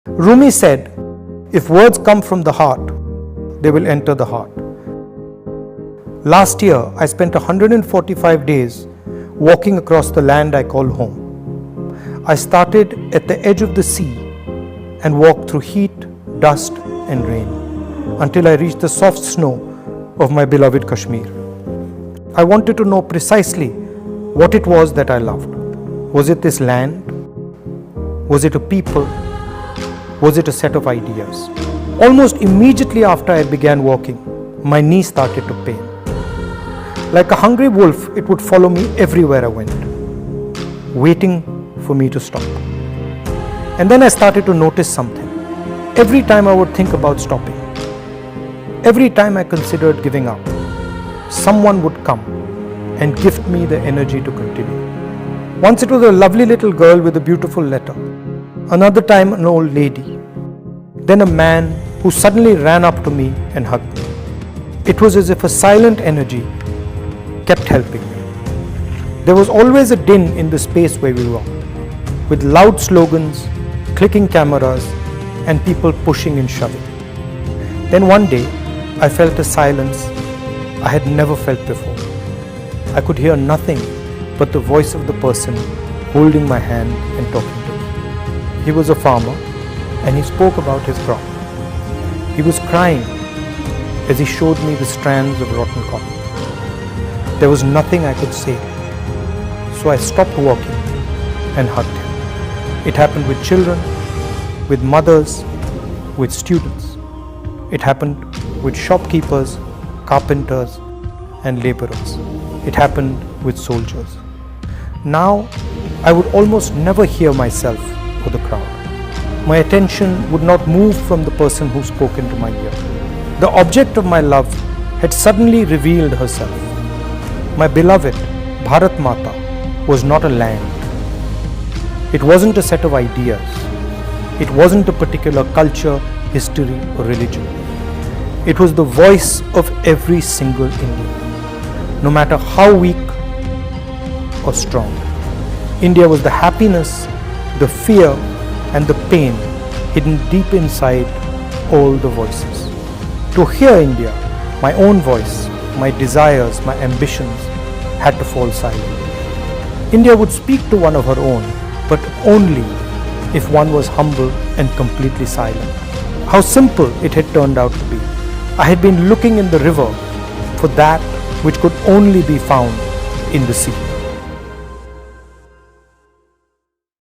Rumi said, if words come from the heart, they will enter the heart. Last year, I spent 145 days walking across the land I call home. I started at the edge of the sea and walked through heat, dust and rain until I reached the soft snow of my beloved Kashmir. I wanted to know precisely what it was that I loved. Was it this land? Was it a people? Was it a set of ideas? Almost immediately after I began walking, my knee started to pain. Like a hungry wolf, it would follow me everywhere I went, waiting for me to stop. And then I started to notice something. Every time I would think about stopping, every time I considered giving up, someone would come and gift me the energy to continue. Once it was a lovely little girl with a beautiful letter. Another time an old lady. Then a man who suddenly ran up to me and hugged me. It was as if a silent energy kept helping me. There was always a din in the space where we were, with loud slogans, clicking cameras, and people pushing and shoving. Then one day, I felt a silence I had never felt before. I could hear nothing but the voice of the person holding my hand and talking to me. He was a farmer, and he spoke about his crop. He was crying as he showed me the strands of rotten cotton. There was nothing I could say, so I stopped walking and hugged him. It happened with children, with mothers, with students. It happened with shopkeepers, carpenters, and laborers. It happened with soldiers. Now, I would almost never hear myself or the crowd. My attention would not move from the person who spoke into my ear. The object of my love had suddenly revealed herself. My beloved Bharat Mata was not a land. It wasn't a set of ideas. It wasn't a particular culture, history, or religion. It was the voice of every single Indian, no matter how weak or strong. India was the happiness, the fear, and the pain hidden deep inside all the voices. To hear India, my own voice, my desires, my ambitions had to fall silent. India would speak to one of her own, but only if one was humble and completely silent. How simple it had turned out to be. I had been looking in the river for that which could only be found in the sea.